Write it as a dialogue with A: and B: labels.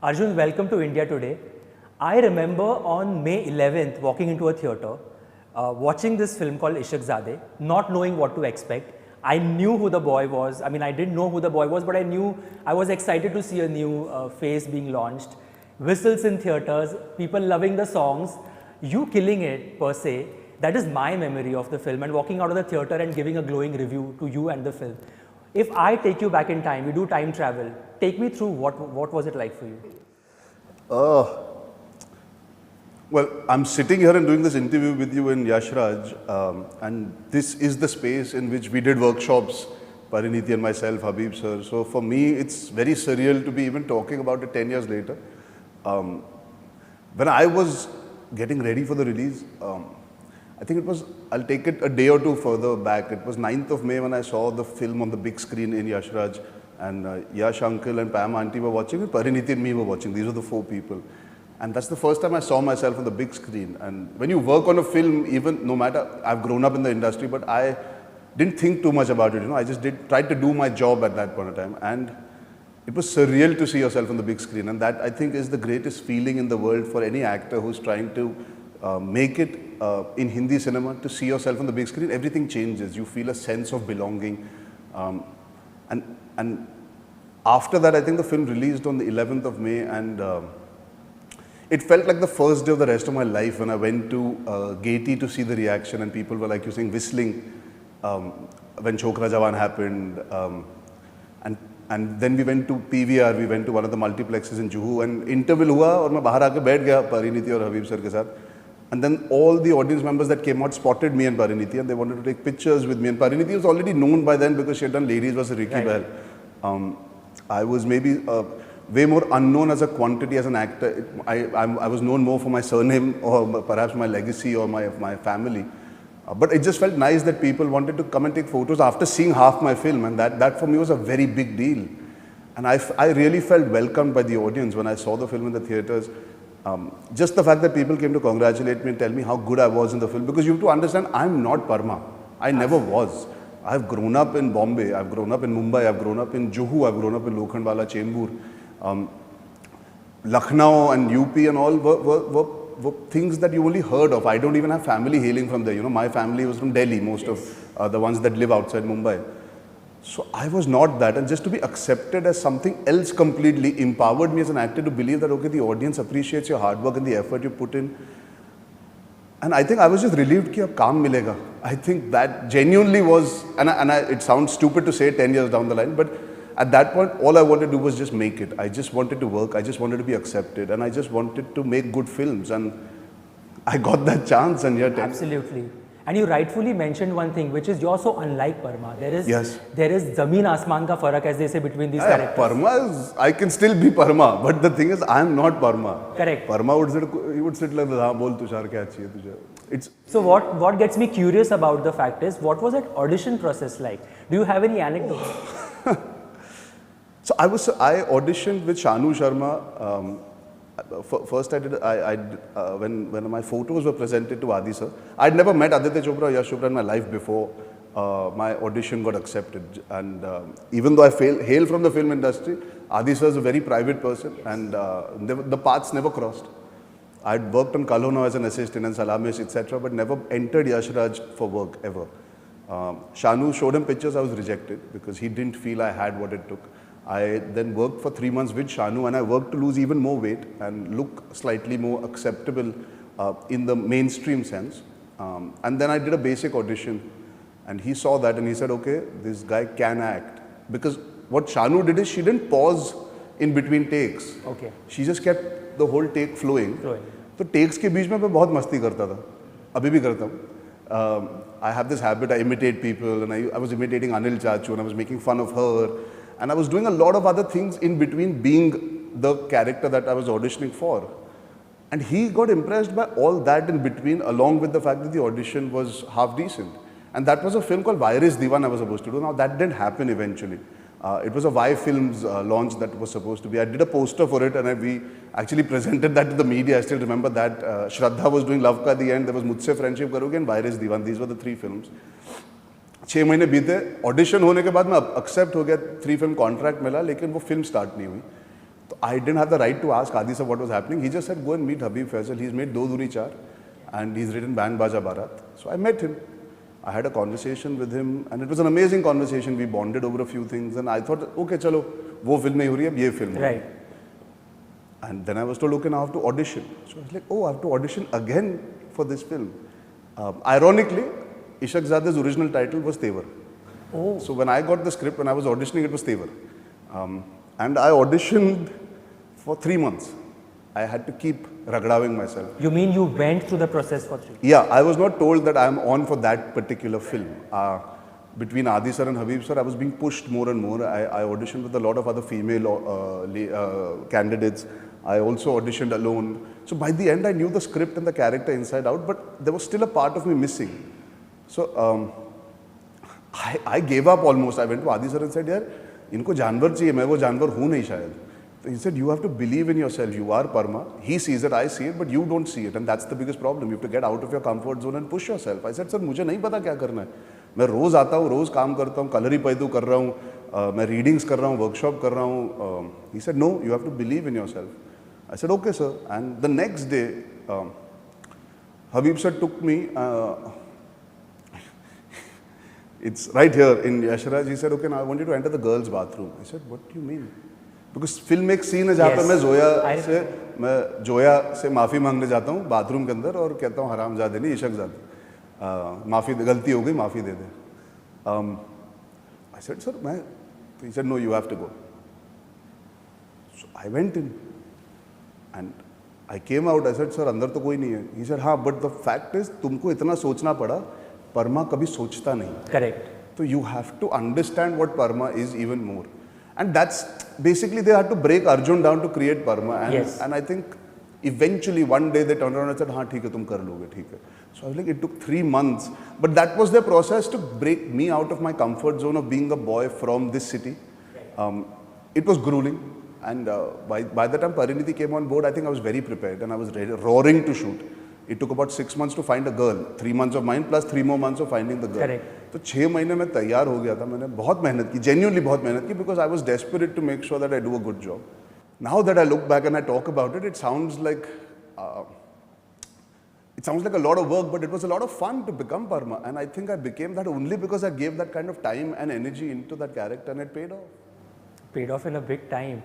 A: Arjun, welcome to India today. I remember on May 11th walking into a theatre, watching this film called Ishaqzaade, not knowing what to expect. I knew who the boy was. I mean, I didn't know who the boy was, but I knew I was excited to see a new face being launched. Whistles in theatres, people loving the songs, you killing it per se. That is my memory of the film, and walking out of the theatre and giving a glowing review to you and the film. If I take you back in time, we do time travel, take me through what was it like for you?
B: Well, I'm sitting here and doing this interview with you in Yashraj, and this is the space in which we did workshops, Pariniti and myself, Habib sir. So for me, it's very surreal to be even talking about it 10 years later. When I was getting ready for the release, I think it was, I'll take it a day or two further back. It was 9th of May when I saw the film on the big screen in Yashraj, and Yash uncle and Pam auntie were watching it, Pariniti and me were watching. These were the 4 people. And that's the first time I saw myself on the big screen. And when you work on a film, even no matter, I've grown up in the industry, but I didn't think too much about it. I just tried to do my job at that point in time. And it was surreal to see yourself on the big screen. And that, I think, is the greatest feeling in the world for any actor who's trying to make it in Hindi cinema. To see yourself on the big screen, everything changes. You feel a sense of belonging. And after that, I think the film released on the 11th of May, and it felt like the first day of the rest of my life when I went to Gaiety to see the reaction, and people were, like you saying, whistling when Chokra Jawan happened. And then we went to PVR, we went to one of the multiplexes in Juhu, and interval hua, और मैं बाहर आके बैठ गया Pariniti और Habib sir के साथ. And then all the audience members that came out spotted me and Pariniti, and they wanted to take pictures with me. And Pariniti was already known by then because she had done Ladies vs. Ricky Bell. I was maybe way more unknown as a quantity as an actor. I was known more for my surname or perhaps my legacy or my family. But it just felt nice that people wanted to come and take photos after seeing half my film, and that for me was a very big deal. And I really felt welcomed by the audience when I saw the film in the theatres. Just the fact that people came to congratulate me and tell me how good I was in the film, because you have to understand, I'm not Parma. I never was. I've grown up in Bombay, I've grown up in Mumbai, I've grown up in Juhu, I've grown up in Lokhandwala, Chembur. Lucknow and UP and all were things that you only heard of. I don't even have family hailing from there. My family was from Delhi, most of the ones that live outside Mumbai. So I was not that, and just to be accepted as something else completely empowered me as an actor to believe that, okay, the audience appreciates your hard work and the effort you put in. And I think I was just relieved that kaam milega. I think that genuinely was, and it sounds stupid to say 10 years down the line, but at that point, all I wanted to do was just make it. I just wanted to work, I just wanted to be accepted, and I just wanted to make good films, and I got that chance, and yet...
A: Absolutely. And you rightfully mentioned one thing, which is you're so unlike Parma. There is Zameen Asman ka farak, as they say, between these characters.
B: Parma is, I can still be Parma, but the thing is, I'm not Parma.
A: Correct.
B: Parma would sit like, "Ha, bol Tushar, kya chahiye tujhe?"
A: So what gets me curious about the fact is, what was that audition process like? Do you have any anecdotes?
B: So I auditioned with Shanu Sharma. First when my photos were presented to Adi sir. I'd never met Aditya Chopra or Yash Chopra in my life before my audition got accepted. And even though I hail from the film industry, Adi sir is a very private person, and the paths never crossed. I'd worked on Kalono as an assistant and Salamesh, etc., but never entered Yashraj for work ever. Shanu showed him pictures, I was rejected because he didn't feel I had what it took. I then worked for 3 months with Shanu, and I worked to lose even more weight and look slightly more acceptable in the mainstream sense. And then I did a basic audition, and he saw that and he said, okay, this guy can act. Because what Shanu did is she didn't pause in between takes.
A: Okay.
B: She just kept the whole take flowing. So takes के बीच में मैं बहुत मस्ती करता था, अभी भी करता हूँ. I have this habit, I imitate people, and I was imitating Anil Chachu, and I was making fun of her. And I was doing a lot of other things in between being the character that I was auditioning for. And he got impressed by all that in between, along with the fact that the audition was half decent. And that was a film called Virus Diwan I was supposed to do. Now that didn't happen eventually. It was a Y Films launch that was supposed to be. I did a poster for it, and we actually presented that to the media. I still remember that. Shraddha was doing Love Ka the End. There was Mujhse Friendship Karoge and Virus Diwan. These were the 3 films. 6 महीने बीते, audition होने के बाद मैं accept हो गया, 3 film contract मिला, लेकिन वो फिल्म स्टार्ट नहीं हुई. I didn't have the right to ask Adi sir what was happening. He just said, go and meet Habib Faisal. He's made Do Duri Char and he's written Band Baja Barat. So I met him. I had a conversation with him and it was an amazing conversation. We bonded over a few things and I thought, okay, chalo, wo film nahi ho rahi, ab ye film.
A: Right.
B: And then I was told, okay, now I have to audition. So I was like, oh, I have to audition again for this film. Ironically, Ishaqzade's original title was Tevar.
A: Oh.
B: So when I got the script, when I was auditioning, it was Tevar. And I auditioned for 3 months. I had to keep ragdaving myself.
A: You mean you went through the process for 3?
B: Yeah, I was not told that I am on for that particular film. Between Adi sir and Habib sir, I was being pushed more and more. I auditioned with a lot of other female candidates. I also auditioned alone. So by the end, I knew the script and the character inside out, but there was still a part of me missing. So I gave up almost. I went to Adi sir and said, yaar, इनको जानवर चाहिए, मैं वो जानवर हूँ नहीं शायद. He said, you have to believe in yourself. You are Parma. He sees it, I see it, but you don't see it. And that's the biggest problem. You have to get out of your comfort zone and push yourself. I said, sir, मुझे नहीं पता क्या करना है. मैं रोज आता हूँ, रोज काम करता हूँ, कलरी पैदू कर रहा हूँ, मैं रीडिंग्स कर रहा हूँ, वर्कशॉप कर रहा हूँ. He said, no, you have to believe in yourself. I said, okay, sir. And the next day, Habib sir took me, it's right here in Yashraj. He said, okay, now I want you to enter the girls' bathroom. I said, what do you mean? Because film एक scene है जहाँ पर मैं जोया से माफ़ी मांगने जाता हूँ बाथरूम के अंदर और कहता हूँ हरामजादे नहीं इशक़ज़ादे माफ़ी गलती हो गई माफ़ी दे दे. I said, sir, मैं, he said, no, you have to go. So I went in and I came out. I said, sir, अंदर तो कोई नहीं है. He said, हाँ, but the fact is तुमको इतना सोचना पड़ा, परमा कभी सोचता नहीं.
A: Correct.
B: So you have to understand what Parma is even more. And that's basically they had to break Arjun down to create Parma. And,
A: yes.
B: And I think eventually one day they turned around and said, हाँ ठीक है तुम कर लोगे ठीक है. So I was like, it took 3 months. But that was their process to break me out of my comfort zone of being a boy from this city. It was grueling. And by the time Pariniti came on board, I think I was very prepared and I was ready, roaring to shoot. It took about 6 months to find a girl. 3 months of mine plus 3 more months of finding the girl.
A: Correct.
B: तो 6 महीने में तैयार हो गया था. मैंने बहुत मेहनत की, genuinely बहुत मेहनत की, because I was desperate to make sure that I do a good job. Now that I look back and I talk about it, it sounds like a lot of work, but it was a lot of fun to become Parma. And I think I became that only because I gave that kind of time and energy into that character, and it paid off.
A: Paid off in a big time.